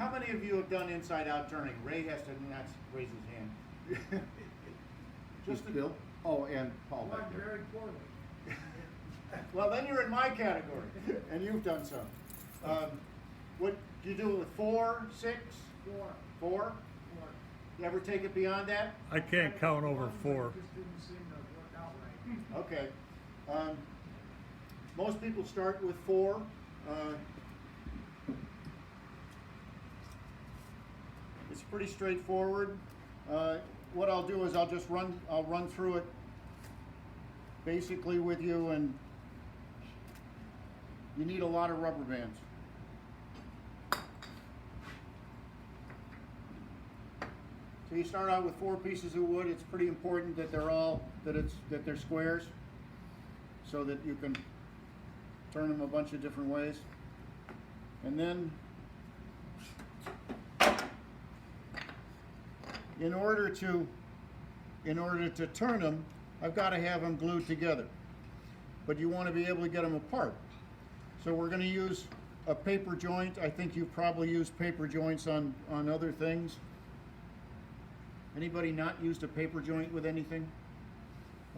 how many of you have done inside-out turning? Ray has to not raise his hand. Just Bill? Oh, and Paul Well, back there. very poorly. Well, then you're in my category, and you've done some. What do you do it with 4, 6, 4. 4? 4. You ever take it beyond that? I can't count over One, but 4. it just didn't seem to work out right. Okay. Most people start with 4. It's pretty straightforward. What I'll do is I'll run through it basically with you, and you need a lot of rubber bands. So you start out with 4 pieces of wood. It's pretty important that they're squares, so that you can turn them a bunch of different ways. And then in order to turn them, I've got to have them glued together. But you want to be able to get them apart. So we're going to use a paper joint. I think you've probably used paper joints on other things. Anybody not used a paper joint with anything?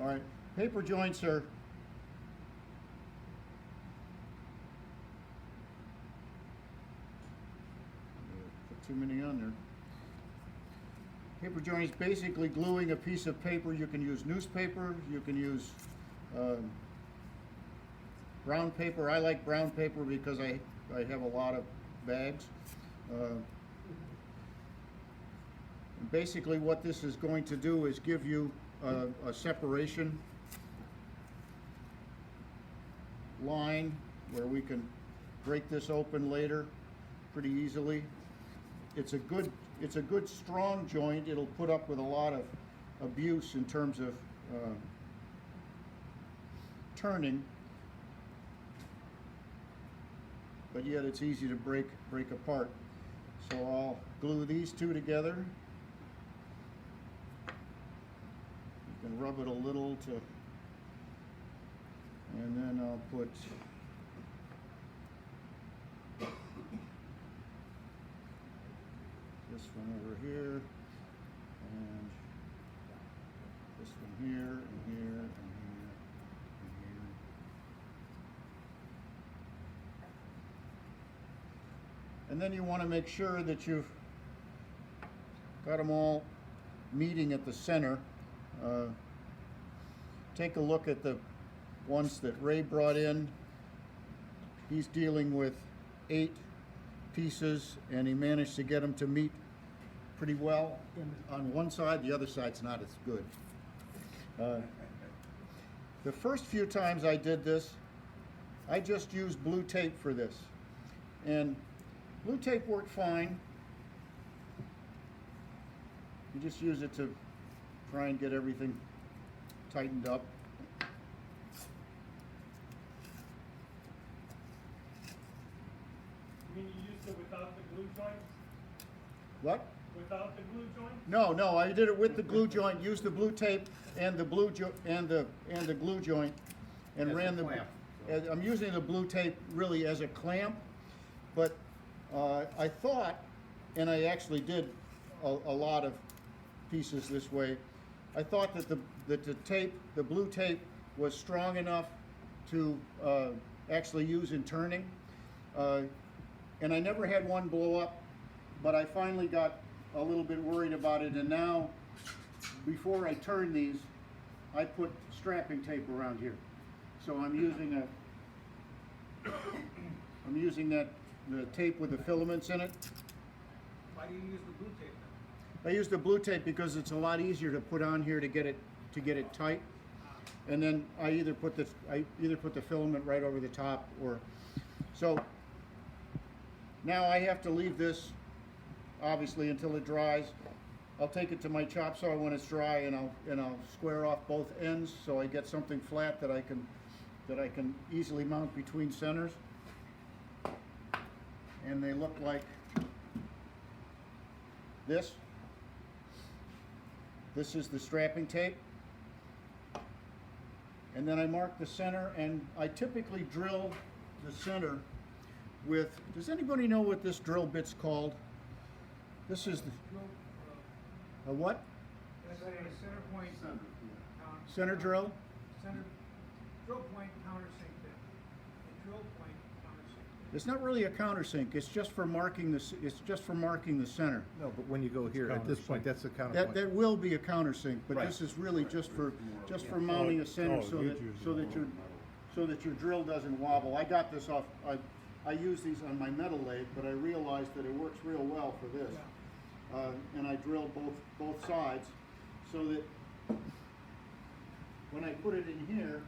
All right, paper joints are put too many on there. Paper joint is basically gluing a piece of paper. You can use newspaper, you can use brown paper. I like brown paper because I have a lot of bags. Basically what this is going to do is give you a separation line where we can break this open later pretty easily. It's a good strong joint. It'll put up with a lot of abuse in terms of turning, but yet it's easy to break apart. So I'll glue these two together. You can rub it a little and then I'll put this one over here, and this one here, and here, and here, and here. And then you want to make sure that you've got them all meeting at the center. Take a look at the ones that Ray brought in. He's dealing with 8 pieces, and he managed to get them to meet pretty well on one side. The other side's not as good. The first few times I did this, I just used blue tape for this, and blue tape worked fine. You just use it to try and get everything tightened up. You mean you used it without the glue joint? What? Without the glue joint? No, I did it with the glue joint. Used the blue tape and the glue joint, and As a ran the. clamp, I'm using the blue tape really as a clamp, but I thought, and I actually did a lot of pieces this way. I thought that the blue tape was strong enough to actually use in turning, and I never had one blow up, but I finally got a little bit worried about it, and now before I turn these, I put strapping tape around here. So I'm using the tape with the filaments in it. Why do you use the blue tape then? I use the blue tape because it's a lot easier to put on here to get it tight, and then I either put the filament right over the top, or so. Now I have to leave this obviously until it dries. I'll take it to my chop saw when it's dry, and I'll square off both ends so I get something flat that I can easily mount between centers, and they look like this. This is the strapping tape, and then I mark the center, and I typically drill the center with, does anybody know what this drill bit's called? This is Drill, a what? that's a center point. Center, Center drill? Center, drill point countersink bit. A drill point countersink bit. It's not really a countersink, it's just for marking it's just for marking the center. No, but when you go here, at this point, that's the That counterpoint. will be a countersink, but Right. this is really just for mounting a center so that your drill doesn't wobble. I got this off, I use these on my metal lathe, but I realized that it works real well for this. And I drill both sides so that when I put it in here,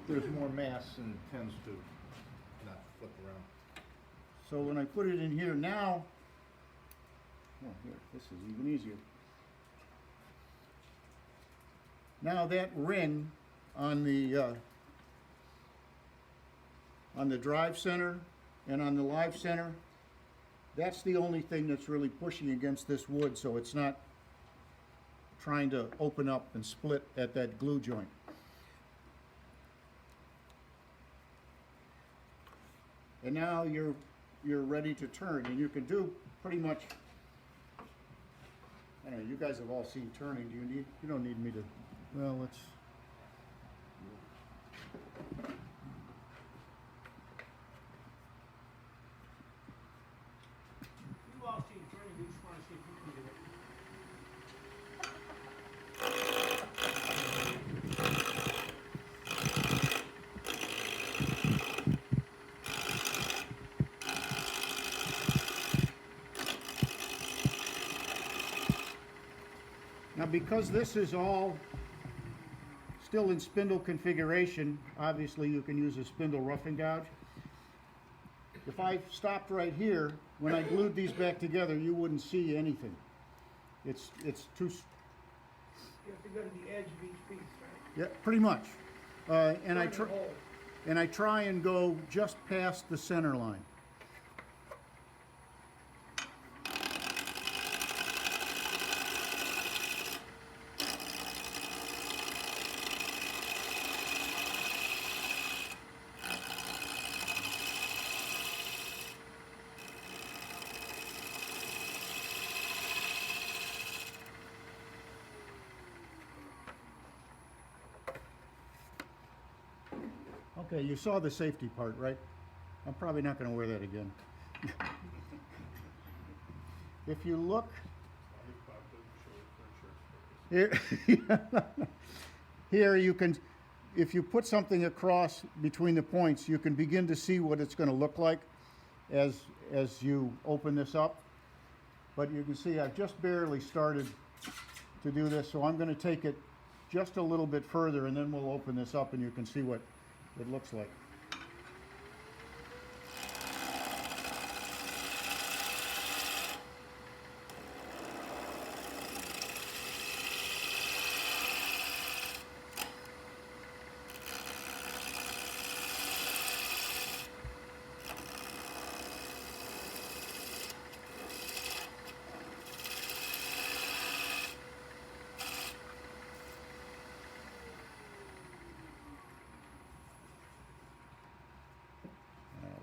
There's more mass and tends to not flip around. so when I put it in here now, oh, here, this is even easier. Now that ring on the drive center and on the live center, that's the only thing that's really pushing against this wood, so it's not trying to open up and split at that glue joint. And now you're ready to turn, and you can do pretty much, I don't know, you guys have all seen turning. You don't need me to, well, let's, You all see the turning, you just wanna see if you can do it. now because this is all still in spindle configuration, obviously you can use a spindle roughing gouge. If I stopped right here, when I glued these back together, you wouldn't see anything. It's too, You have to go to the edge of each piece, right? yeah, pretty much. And I Turn the hole. and I try and go just past the center line. Okay, you saw the safety part, right? I'm probably not going to wear that again. If you look here, here you can, if you put something across between the points, you can begin to see what it's going to look like as you open this up. But you can see I've just barely started to do this, so I'm going to take it just a little bit further, and then we'll open this up and you can see what it looks like.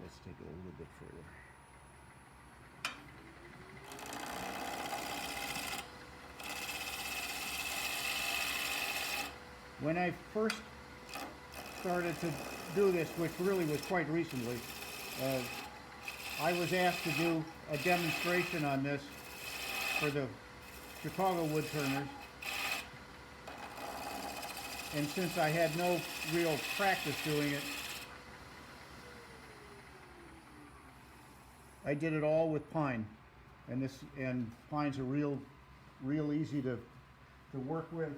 Let's take it a little bit further. When I first started to do this, which really was quite recently, I was asked to do a demonstration on this for the Chicago Woodturners. And since I had no real practice doing it, I did it all with pine, and pines are real easy to work with.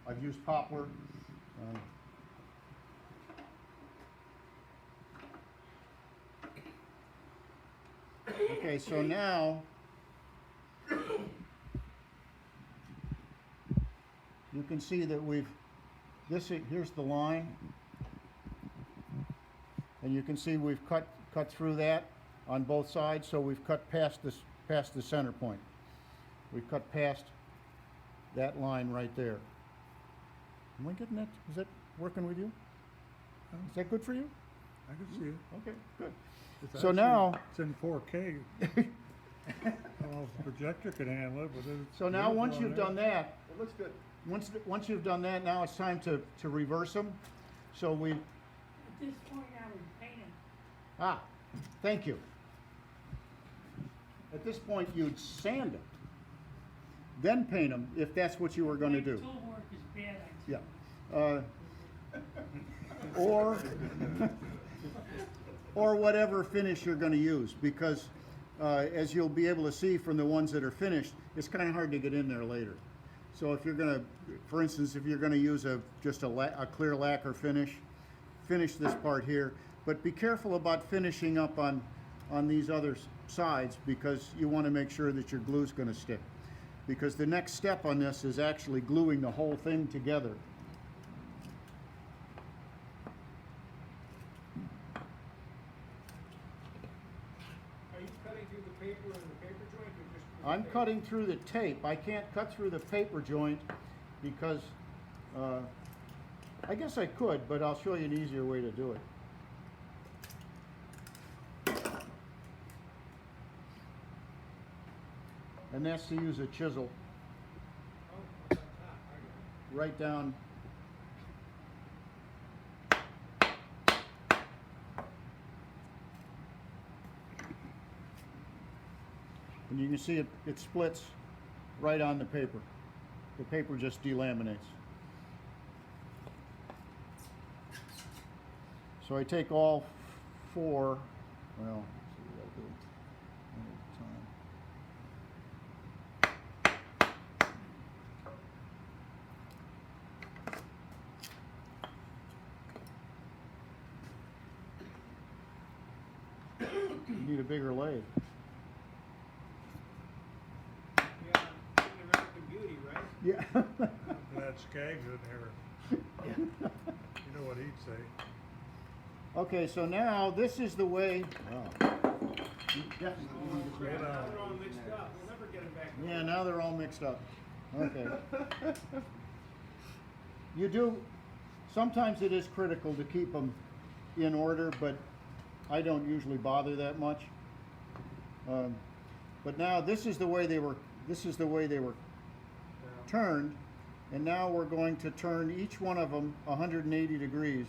I've used poplar. Okay, so now you can see that here's the line, and you can see we've cut through that on both sides, so we've cut past the center point. We've cut past that line right there. Am I getting that? Is that working with you? Is that good for you? I can see it. Okay, good. It's So actually- now- It's in 4K. I don't know if the projector can handle it, but it's. So now, once beautiful you've on done there. that, It looks good. once you've done that, now it's time to reverse them. So we, At this point, I would paint them. thank you. At this point, you'd sand them, then paint them, if that's what you were gonna do. Tool work is bad, I Yeah. think. Or, or whatever finish you're gonna use, because, as you'll be able to see from the ones that are finished, it's kinda hard to get in there later. So if you're gonna, for instance, if you're gonna use just a clear lacquer finish, finish this part here, but be careful about finishing up on these other sides, because you wanna make sure that your glue's gonna stick. Because the next step on this is actually gluing the whole thing together. Are you cutting through the paper and the paper joint or just? through the I'm tape? cutting through the tape. I can't cut through the paper joint because, I guess I could, but I'll show you an easier way to do it. And that's to use a chisel Oh, it's on top, I got it. right down. And you can see it splits right on the paper. The paper just delaminates. So I take all four, well, let's see what I do one at a time. You need a bigger lathe. Yeah, American Beauty, right? Yeah. That Skaggs in here. You know what he'd say. Okay, so now this is the way. Wow. You definitely need to- Crap, now they're all mixed up, we'll never get them back. Yeah, now they're all mixed up. Okay. You do, sometimes it is critical to keep them in order, but I don't usually bother that much. But now this is the way they were, turned, and now we're going to turn each one of them 180 degrees.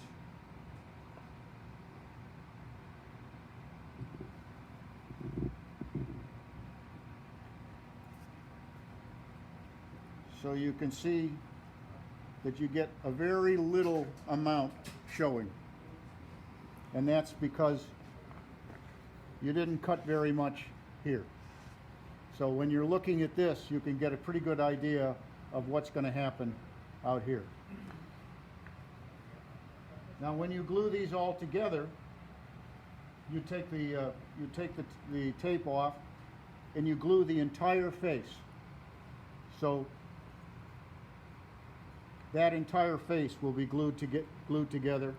So you can see that you get a very little amount showing. And that's because you didn't cut very much here. So when you're looking at this, you can get a pretty good idea of what's going to happen out here. Now when you glue these all together, you take the tape off and you glue the entire face. So that entire face will be glued together,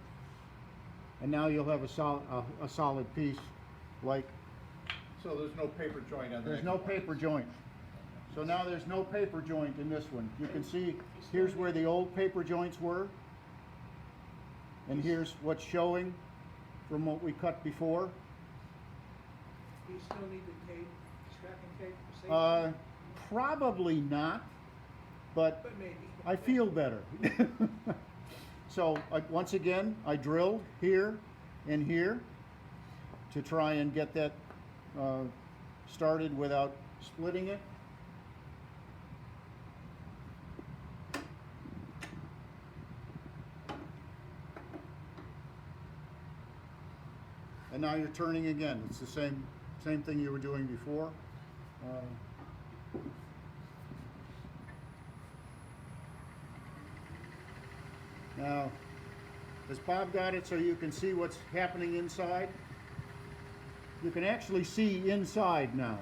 and now you'll have a solid piece. Like, So there's no paper joint on the there's next no one. paper joint. So now there's no paper joint in this one. You can see here's where the old paper joints were, and here's what's showing from what we cut before. Do you still need the tape, strapping tape for safety? Probably not, but But maybe. I feel better. So once again, I drilled here and here to try and get that started without splitting it. And now you're turning again. It's the same thing you were doing before. Now, has Bob got it so you can see what's happening inside? You can actually see inside now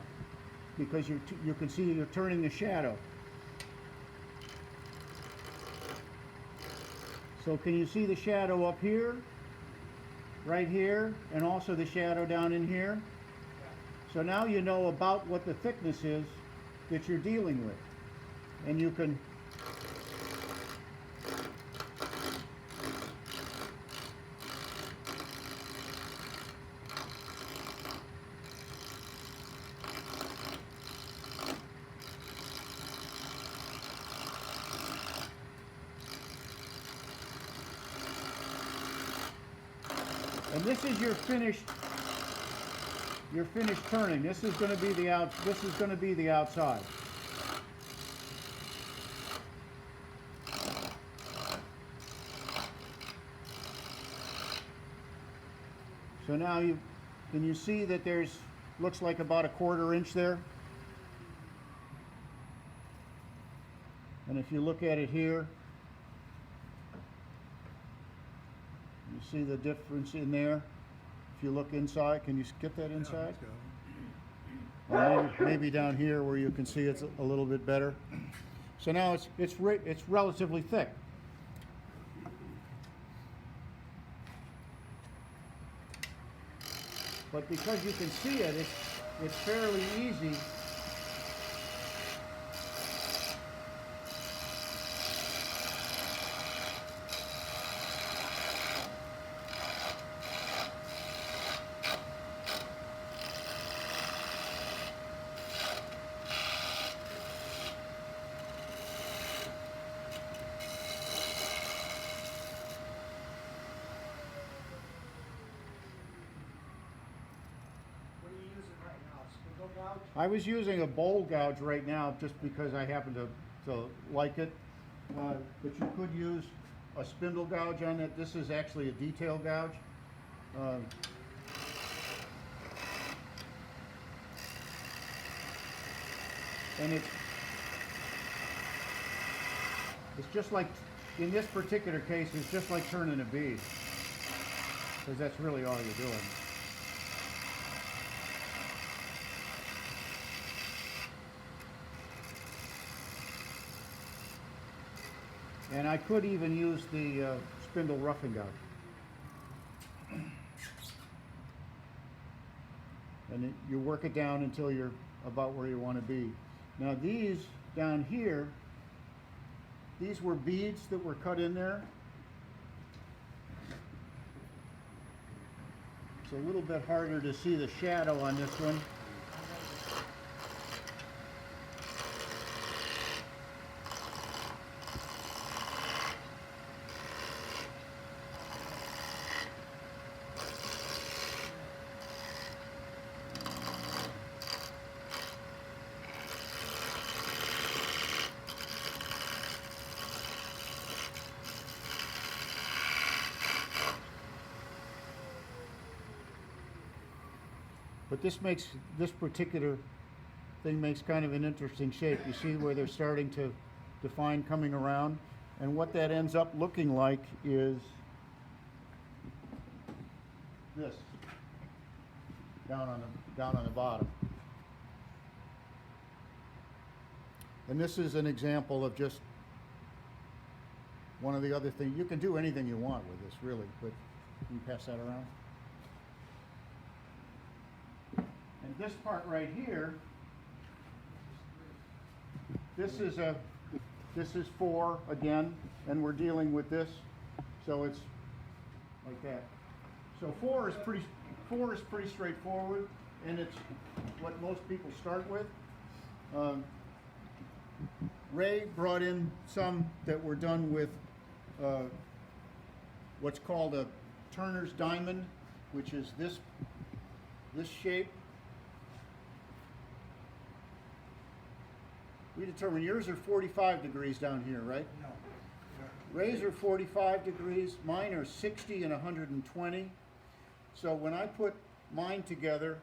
because you can see you're turning the shadow. So can you see the shadow up here, right here, and also the shadow down in here? So now you know about what the thickness is that you're dealing with. And you can And this is your finished turning. This is going to be the outside. So now can you see that looks like about a 1/4 inch there? And if you look at it here, you see the difference in there. If you look inside, can you get that inside? Or maybe down here where you can see it's a little bit better. So now it's relatively thick. But because you can see it, it's fairly easy. What are you using right now? Spindle gouge? I was using a bowl gouge right now just because I happen to like it. But you could use a spindle gouge on it. This is actually a detail gouge. And it's just like, in this particular case, it's just like turning a bead. Because that's really all you're doing. And I could even use the spindle roughing gouge. And you work it down until you're about where you want to be. Now these down here, these were beads that were cut in there. It's a little bit harder to see the shadow on this one. But this particular thing makes kind of an interesting shape. You see where they're starting to define coming around, and what that ends up looking like is this down on the bottom. And this is an example of just one of the other things. You can do anything you want with this, really, but can you pass that around? And this part right here, this is 4 again, and we're dealing with this, so it's like that. So 4 is pretty straightforward, and it's what most people start with. Ray brought in some that were done with what's called a Turner's diamond, which is this shape. We determined yours are 45 degrees down here, right? No. Ray's are 45 degrees, mine are 60 and 120. So when I put mine together,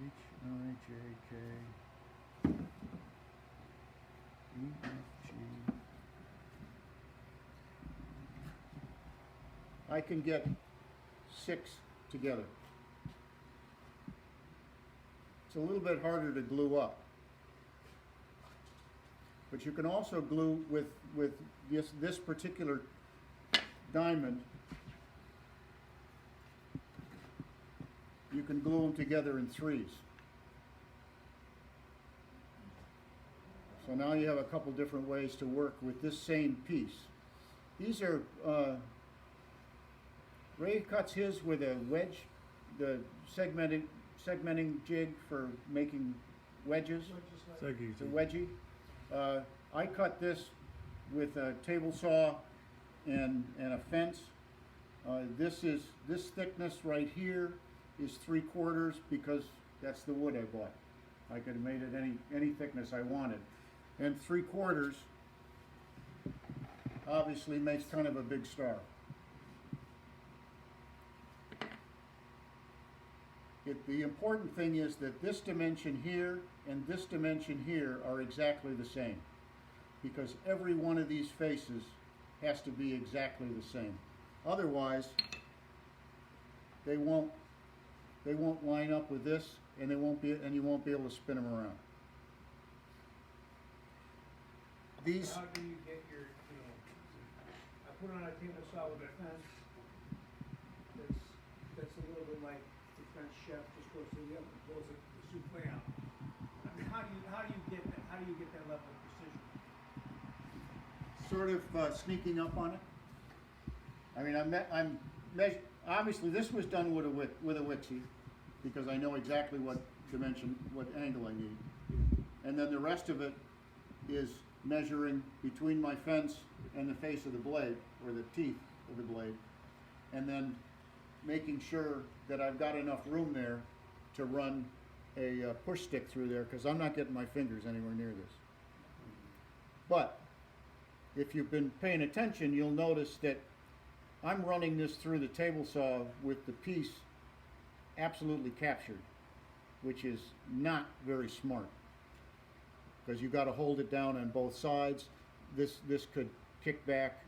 H, I, J, K, E, F, G, I can get 6 together. It's a little bit harder to glue up. But you can also glue with this particular diamond. You can glue them together in 3s. So now you have a couple different ways to work with this same piece. These are, Ray cuts his with a wedge, the segmenting jig for making wedges. It's a wedgie. I cut this with a table saw and a fence, This thickness right here is 3/4 because that's the wood I bought. I could have made it any thickness I wanted. And 3/4 obviously makes kind of a big star. The important thing is that this dimension here and this dimension here are exactly the same, because every one of these faces has to be exactly the same. Otherwise, they won't line up with this, and you won't be able to spin them around. These, How do you get your, I put on a table saw with a fence, that's a little bit like the French chef just goes to the oven, blows the souffle out. I mean, how do you get that level of precision? sort of sneaking up on it. I mean, obviously this was done with a Wixie, because I know exactly what dimension, what angle I need. And then the rest of it is measuring between my fence and the face of the blade, or the teeth of the blade, and then making sure that I've got enough room there to run a push stick through there, because I'm not getting my fingers anywhere near this. But if you've been paying attention, you'll notice that I'm running this through the table saw with the piece absolutely captured, which is not very smart, because you got to hold it down on both sides. This could kick back.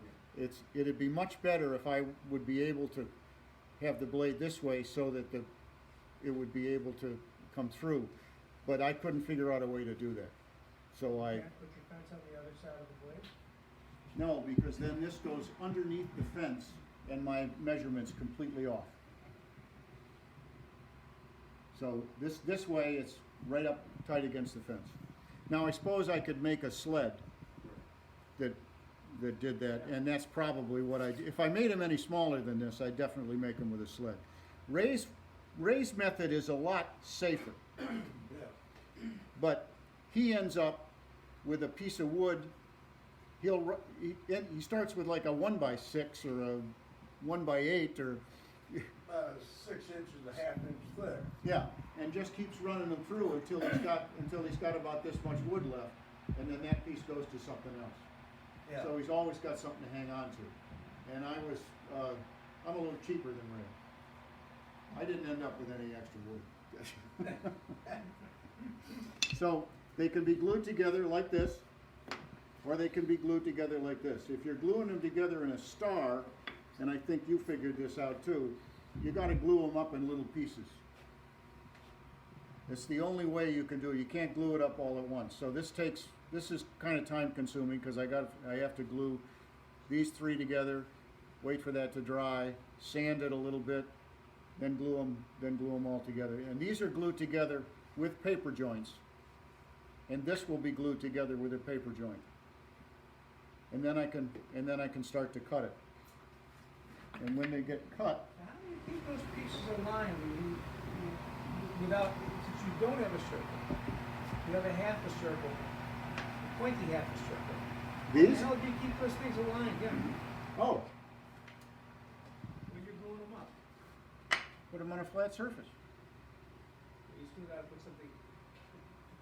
It'd be much better if I would be able to have the blade this way so that it would be able to come through, but I couldn't figure out a way to do that. So I You can't put your fence on the other side of the blade? no, because then this goes underneath the fence and my measurement's completely off. So this way it's right up tight against the fence. Now I suppose I could make a sled that did that, and that's probably what I do. If I made them any smaller than this, I'd definitely make them with a sled. Ray's method is a lot safer, but he ends up with a piece of wood. He starts with like a 1x6 or a 1x8 or 6 inches, a half inch thick. yeah, and just keeps running them through until he's got about this much wood left, and then that piece goes to something else. Yeah. So he's always got something to hang on to. And I'm a little cheaper than Ray. I didn't end up with any extra wood. So they can be glued together like this, or they can be glued together like this. If you're gluing them together in a star, and I think you figured this out too, you got to glue them up in little pieces. It's the only way you can do it. You can't glue it up all at once. So this is kind of time consuming, because I have to glue these three together, wait for that to dry, sand it a little bit, then glue them all together. And these are glued together with paper joints. And this will be glued together with a paper joint. And then I can start to cut it. And when they get cut, How do you keep those pieces aligned without, since you don't have a circle, you have a half a circle, a pointy half a circle. these, How do you keep those things aligned? Yeah. oh, When you're gluing them up, put them on a flat surface. you still gotta put something,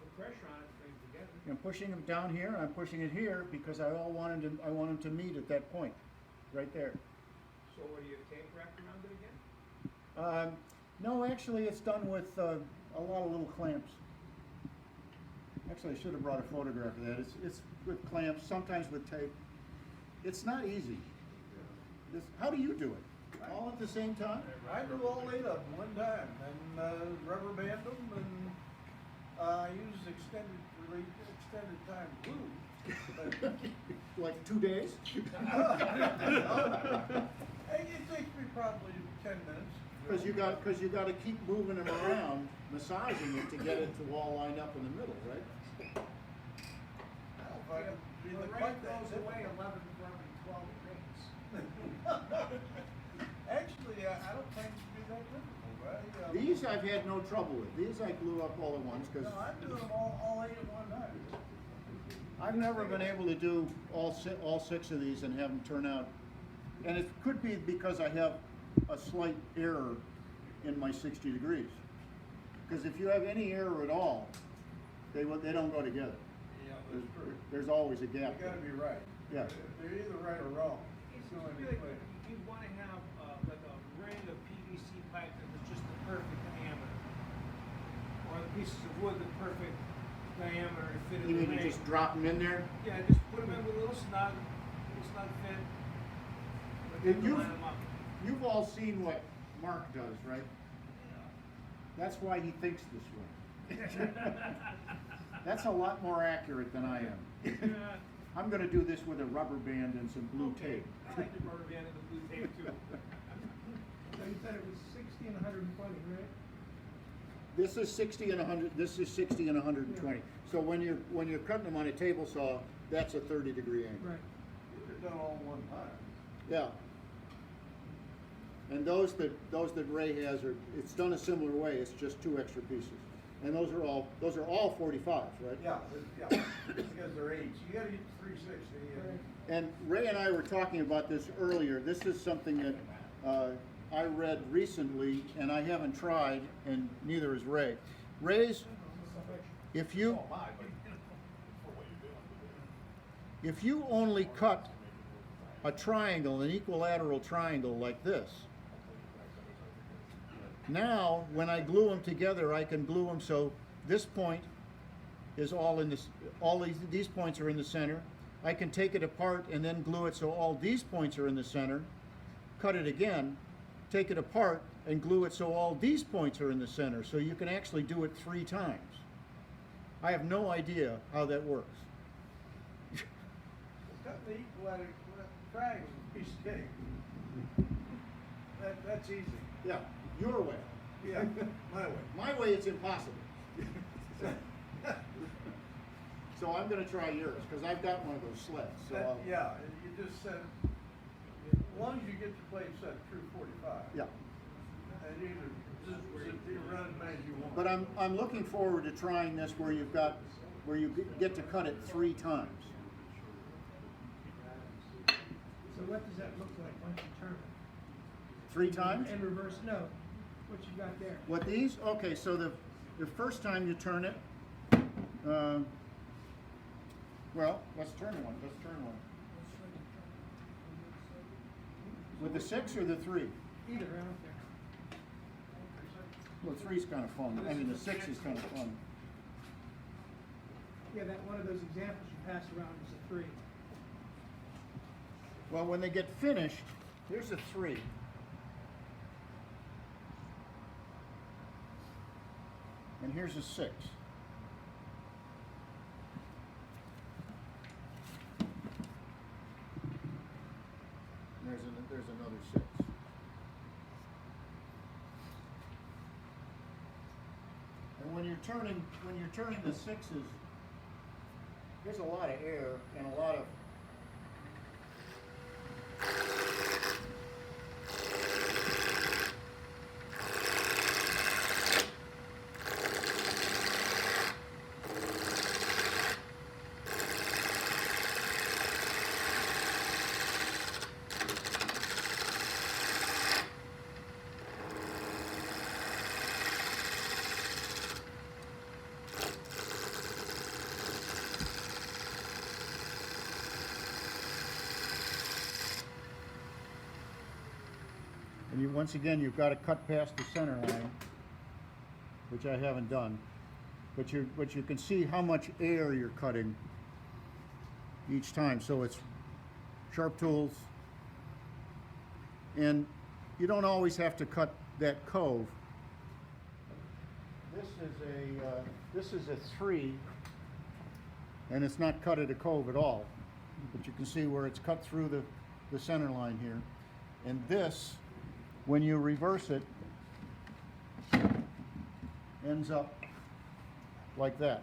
put pressure on it to bring it together. I'm pushing them down here, I'm pushing it here, because I want them to meet at that point, right there. So what, do you have tape wrapped around it again? No, actually, it's done with a lot of little clamps. Actually, I should have brought a photograph of that. It's with clamps, sometimes with tape. It's not easy. How do you do it? All at the same time? I do all 8 of them one time, and rubber band them, and use extended time glue. Like 2 days? It takes me probably 10 minutes. Because you got to keep moving them around, massaging it to get it to all line up in the middle, right? Well, if I could be The the rate quite that goes simple. away 11 from every 12 rates. Actually, I don't think it'd be that difficult. These I've had no trouble with. These I glue up all at once, because No, I'm doing them all 8 at one time. I've never been able to do all 6 of these and have them turn out And it could be because I have a slight error in my 60 degrees. Because if you have any error at all, they don't go together. Yeah, that's true. There's always a You gap. gotta be right. Yeah. They're either right or wrong. It's So just really, you wanna have, like a ring of PVC pipe that was just the perfect diameter. Or the pieces of wood, the perfect diameter to fit in You the mean ring. you just drop them in there? Yeah, just put them in with a little snug fit. But And then line them up. you've all seen what Mark does, right? That's why he thinks this way. That's a lot more accurate than I am. I'm gonna do this with a rubber band and some blue Okay. tape. I like the rubber band and the blue tape too. So you said it was 60 and 120, right? This is 60 and 100, this is 60 and 120. So when you're cutting them on a table saw, that's a 30-degree angle. Right. They're done all one time. Yeah. And those that Ray has it's done a similar way, it's just 2 extra pieces. And those are all 45s, right? Yeah, because they're eights. You gotta use 360. And Ray and I were talking about this earlier. This is something that I read recently, and I haven't tried, and neither has Ray. Ray's, if you only cut a triangle, an equilateral triangle like this, now when I glue them together, I can glue them so this point is all in this, all these points are in the center. I can take it apart and then glue it so all these points are in the center, cut it again, take it apart and glue it so all these points are in the center. So you can actually do it 3 times. I have no idea how that works. Cutting the equilateral triangle is a piece of cake. That's easy. Yeah, your way. Yeah, my way. My way it's impossible. So I'm gonna try yours, because I've got one of those sleds, so I'll, Yeah, you just said, as long as you get your blade set true 45. yeah. And you run as many as you want. But I'm looking forward to trying this where you get to cut it 3 times. So what does that look like once you turn it? 3 times? In reverse, no. What you got there? What these? Okay, so the first time you turn it, well, let's turn one. Let's turn one. With the 6 or the 3? Either, I don't care. Well, 3's kind of fun. I mean, the 6 is kind of fun. Yeah, that one of those examples you passed around is a 3. Well, when they get finished, here's a 3. And here's a 6. There's another 6. And when you're turning the 6s, there's a lot of air and a lot of and once again, you've got to cut past the center line, which I haven't done. But you can see how much air you're cutting each time. So it's sharp tools, and you don't always have to cut that cove. This is a 3, and it's not cut at a cove at all. But you can see where it's cut through the center line here, and this, when you reverse it, ends up like that.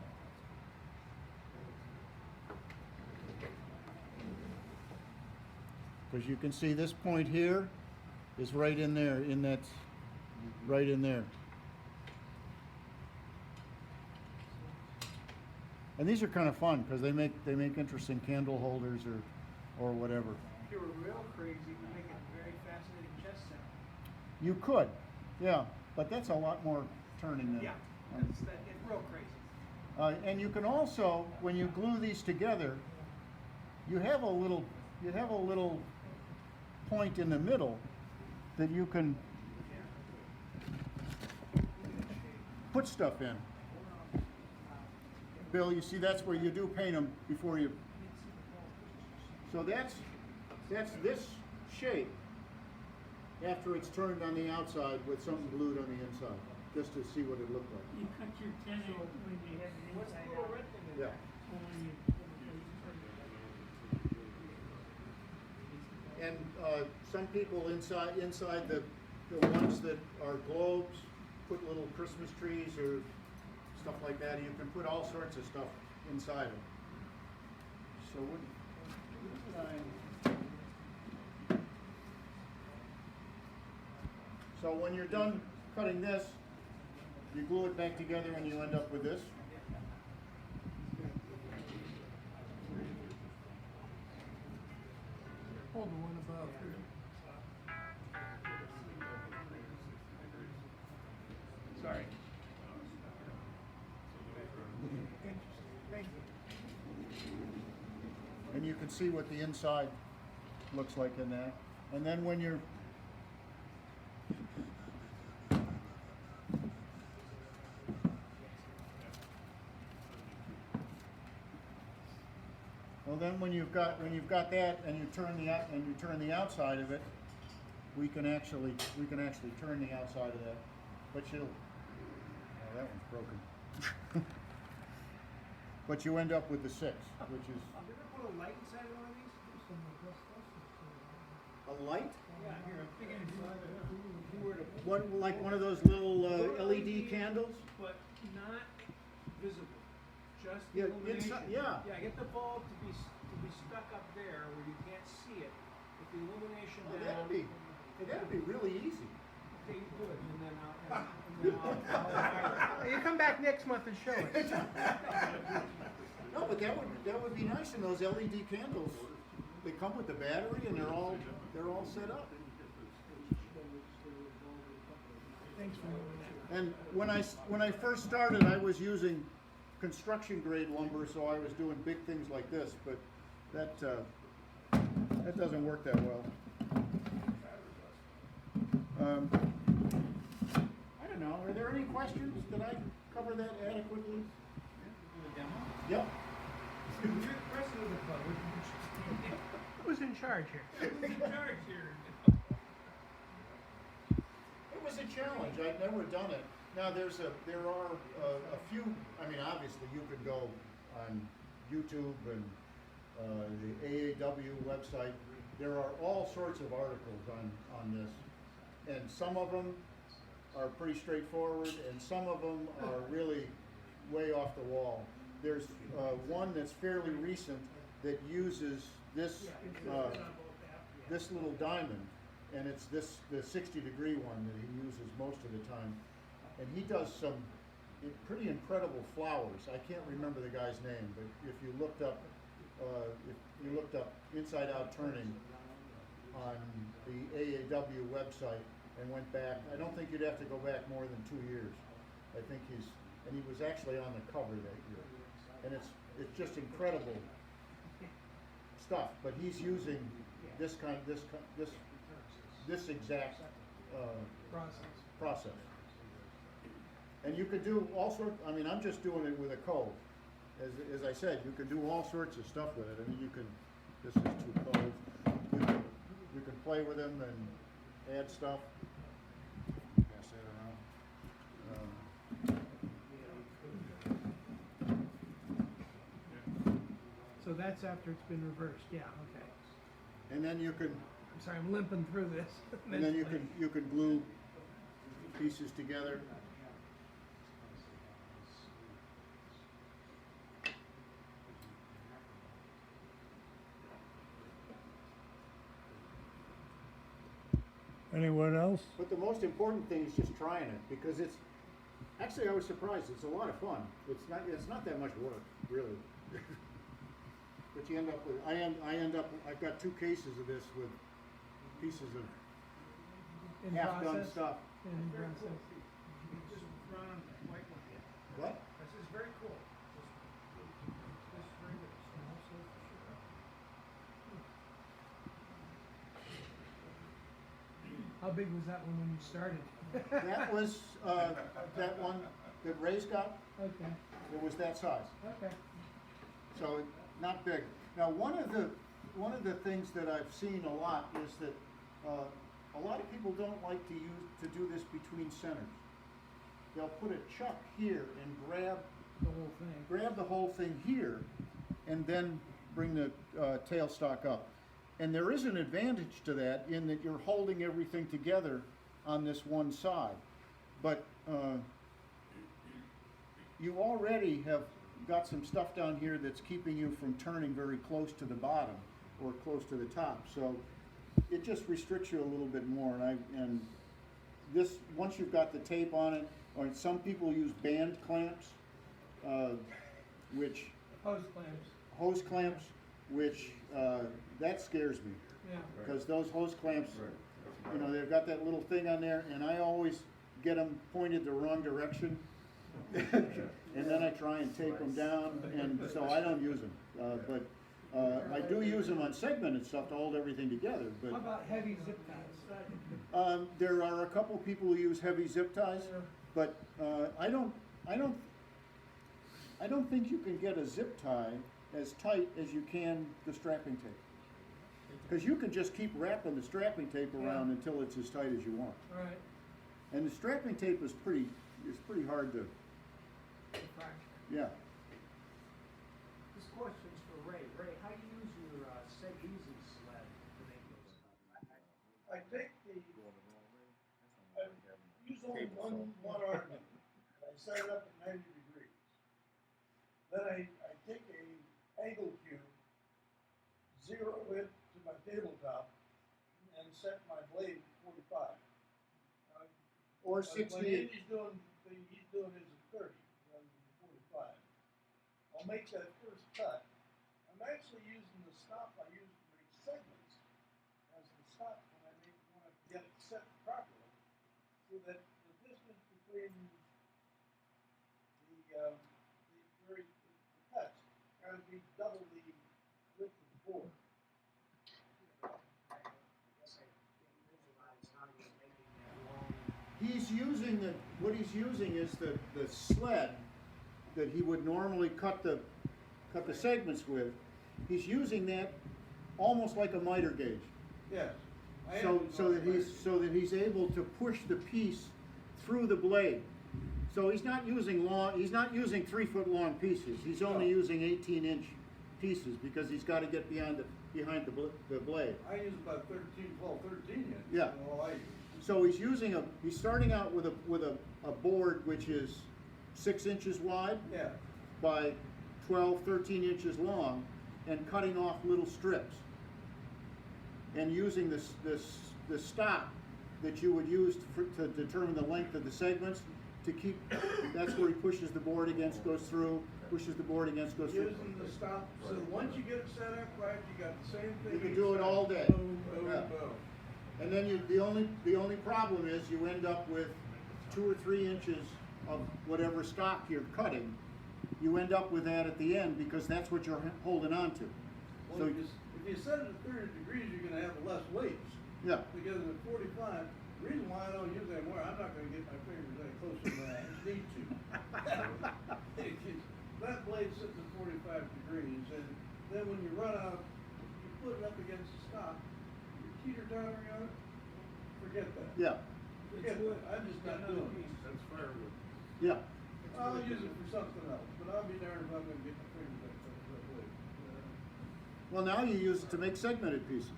Because you can see this point here is right in there, right in there. And these are kind of fun because they make interesting candle holders or whatever. you were real crazy, you could make it a very fascinating chess set. You could, yeah, but that's a lot more turning than. Yeah, it's real crazy. And you can also, when you glue these together, you have a little point in the middle that you can put stuff in. Bill, you see, that's where you do paint them before you. So that's this shape after it's turned on the outside with something glued on the inside, just to see what it looked like. You cut your tenant when you have it What's the inside little out. red thing in Yeah. there? Or when you- And some people inside the ones that are globes put little Christmas trees or stuff like that. You can put all sorts of stuff inside them. So what did I? So when you're done cutting this, you glue it back together and you end up with this. Hold the one above. Sorry. And you can see what the inside looks like in that. And then when you're then when you've got that and you turn the outside of it, we can actually turn the outside of that. But oh, that one's broken. But you end up with the 6, which is Have you ever put a light inside of one of these? a light. Yeah, here, I'm thinking if you were to. One of those little LED candles. But not visible, just Yeah, illumination. yeah. Yeah, get the bulb to be stuck up there where you can't see it. With the illumination Oh, down. that'd be really easy. Okay, good, and then I'll You come back next month and show us. No, but that would be nice. And those LED candles, they come with the battery and they're all set up. Thanks for moving that. And when I first started, I was using construction grade lumber, so I was doing big things like this. But that doesn't work that well. I don't know. Are there any questions? Did I cover that adequately? Yep. You're the president of the club. Who's in charge here? Who's in charge here? It was a challenge. I'd never done it. Now there are a few. I mean, obviously you could go on YouTube and the AAW website. There are all sorts of articles on this, and some of them are pretty straightforward, and some of them are really way off the wall. There's one that's fairly recent that uses this this little diamond, and it's the 60-degree one that he uses most of the time, and he does some pretty incredible flowers. I can't remember the guy's name, but if you looked up inside out turning on the AAW website and went back, I don't think you'd have to go back more than 2 years. I think he was actually on the cover that year, and it's just incredible stuff. But he's using this exact process. And you could do all sorts. I mean, I'm just doing it with a cove. As I said, you can do all sorts of stuff with it. I mean, you can. This is 2 coves. You can play with them and add stuff. Pass that around. So that's after it's been reversed, yeah, okay. And then you can. I'm sorry, I'm limping through this. And then you can glue pieces together. Anyone else? But the most important thing is just trying it, because it's actually, I was surprised. It's a lot of fun. It's not that much work, really. but you end up with, I've got 2 cases of this with pieces of In half-done process? stuff. In process. You just run on the white one here. What? This is very cool. This is very good. So also for sure. How big was that one when you started? That was, that one that Ray's got, Okay, it was that size. okay. So not big. Now, one of the things that I've seen a lot is that a lot of people don't like to do this between centers. They'll put a chuck here and grab the whole thing here, and then bring the tailstock up. And there is an advantage to that in that you're holding everything together on this one side. But you already have got some stuff down here that's keeping you from turning very close to the bottom or close to the top. So it just restricts you a little bit more. And this, once you've got the tape on it, or some people use band clamps, which hose clamps, which that scares me, Yeah. because those hose clamps, you know, they've got that little thing on there, and I always get them pointed the wrong direction. And then I try and tape them down, and so I don't use them. But I do use them on segmented stuff to hold everything together. How But about heavy zip ties? there are a couple people who use heavy zip ties, but I don't think you can get a zip tie as tight as you can the strapping tape. Because you can just keep wrapping the strapping tape around until it's as tight as you want. Right. And the strapping tape is pretty hard to, yeah. This question's for Ray. Ray, how do you use your set easy sled to make those? I take I use only one ornament. I set it up at 90 degrees. Then I take a angle cube, zero it to my tabletop, and set my blade at 45. Or When 68. he's doing his at 30 rather than 45. I'll make that first cut. I'm actually using the stop I use to make segments as the stop when I get it set properly, so that the distance between the cuts got to be double the width of the board. I guess I didn't visualize how you're making that long. What he's using is the sled that he would normally cut the segments with. He's using that almost like a miter gauge. Yes. So that he's able to push the piece through the blade. So he's not using 3-foot long pieces. He's only using 18-inch pieces because he's got to get behind the blade. I use about 13 inches. Yeah. That's all I use. So he's starting out with a board which is 6 inches wide Yeah. by 12, 13 inches long, and cutting off little strips. And using the stop that you would use to determine the length of the segments to keep, that's where he pushes the board against, goes through, pushes the board against, goes through. Using the stop, so once you get it set up right, you got the same thing. You can do it all day. Boom, boom, Yeah. boom. And then the only problem is you end up with 2 or 3 inches of whatever stock you're cutting. You end up with that at the end because that's what you're holding on to. Well, So, if you set it at 30 degrees, you're gonna have less weights. yeah, Because at 45, the reason why I don't use that more, I'm not gonna get my fingers any closer than I need to. That blade sits at 45 degrees, and then when you run out, you put it up against the stop, you're teeter-tottering on it, forget that. yeah, Forget that, I'm just not doing it. That's firewood. yeah. I'll use it for something else, but I'll be darned if I'm gonna get my fingers that close to that blade. Well, now you use it to make segmented pieces.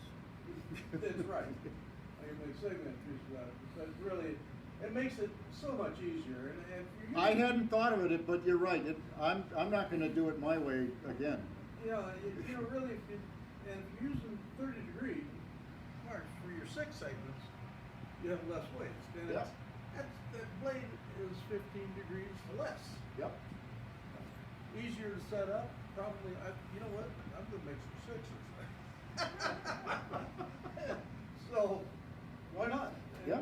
That's right. I can make segment pieces out of it, but really, it makes it so much easier, and if you're I using, hadn't thought of it, but you're right. I'm not going to do it my way again. Really, if you're using 30 degree marks for your 6 segments, you have less weights. And Yeah. that blade is 15 degrees less. Yep. Easier to set up, Probably, you know what, I'm gonna make some sixes. So, why not? Yeah.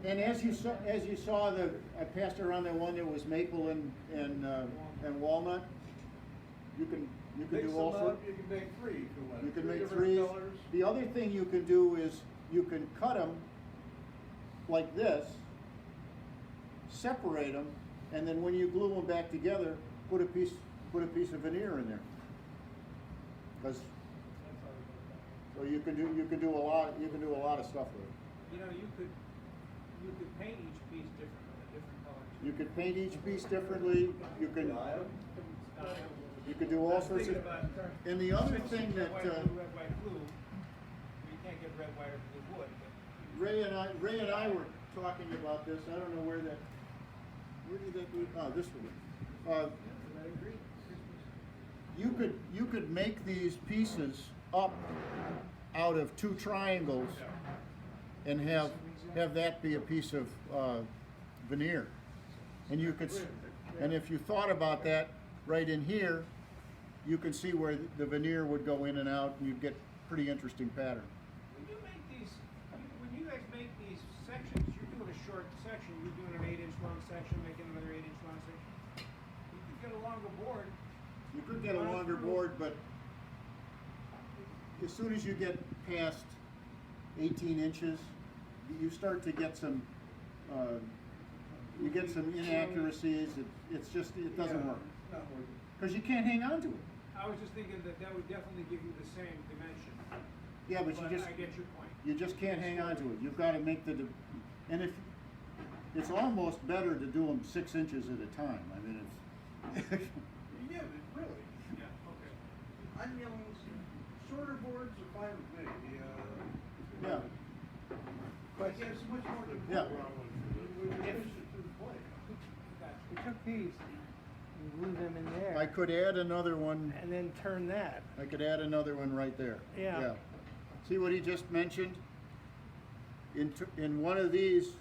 And as you saw I passed around the one that was maple and walnut. You can Mix do them all up, sorts. you can make three if you want. You can Three make different threes. colors. The other thing you can do is you can cut them like this, separate them, and then when you glue them back together, put a piece of veneer in there. Because so you can do a lot of stuff with it. You know, you could paint each piece differently, a different color. You could paint each piece differently. You can do all I was sorts of. thinking about turn- And the other switch thing red, that white, blue, red, white, blue. You can't get red, white, or blue wood, but Ray and I were talking about this. I don't know where did that go? Oh, this one. You could make these pieces up out of two triangles and have that be a piece of veneer. And you could, and if you thought about that right in here, you can see where the veneer would go in and out, and you'd get pretty interesting pattern. when you make these, when you guys make these sections, you're doing a short section, you're doing an 8-inch long section, making another 8-inch long section. You could get a longer board. You could get a longer board, but as soon as you get past 18 inches, you start to get some, inaccuracies. It doesn't work. Not worth it. Because you can't hang on to it. I was just thinking that would definitely give you the same dimension. Yeah, but I get your point. you just can't hang on to it. You've got to make and if, it's almost better to do them 6 inches at a time. I mean, it's, Yeah, but really, Yeah, okay. you know, shorter boards are fine with me, yeah, but you have so much more to do. Yeah. We finish it through the play. We took these and glue them in there. I could add another one. And then turn that. I could add another one right there. Yeah. See what he just mentioned? In one of these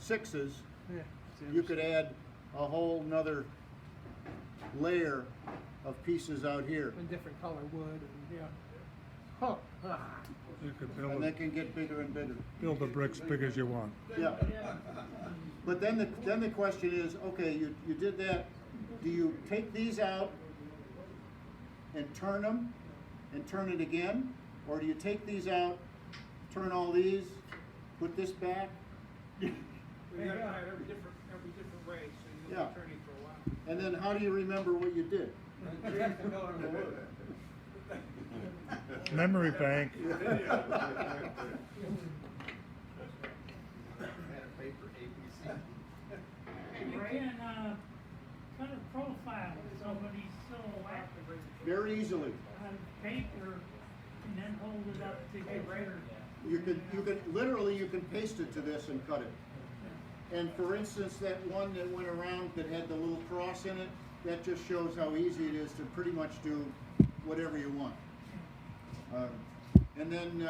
6s, Yeah. you could add a whole nother layer of pieces out here. In different color wood and, yeah. Oh, ah. You could And they can get bigger and bigger. build the bricks big as you want. Yeah. But then the question is, okay, you did that. Do you take these out and turn them and turn it again? Or do you take these out, turn all these, put this back? We gotta try it every different way, so you'll Yeah. be turning for a while. And then how do you remember what you did? Change the color of the wood. Memory bank. You can, kind of profile somebody's silhouette Very easily. on paper and then hold it up to get rid of You can literally you can paste it to this and cut it. And for instance, that one that went around that had the little cross in it, that just shows how easy it is to pretty much do whatever you want. And then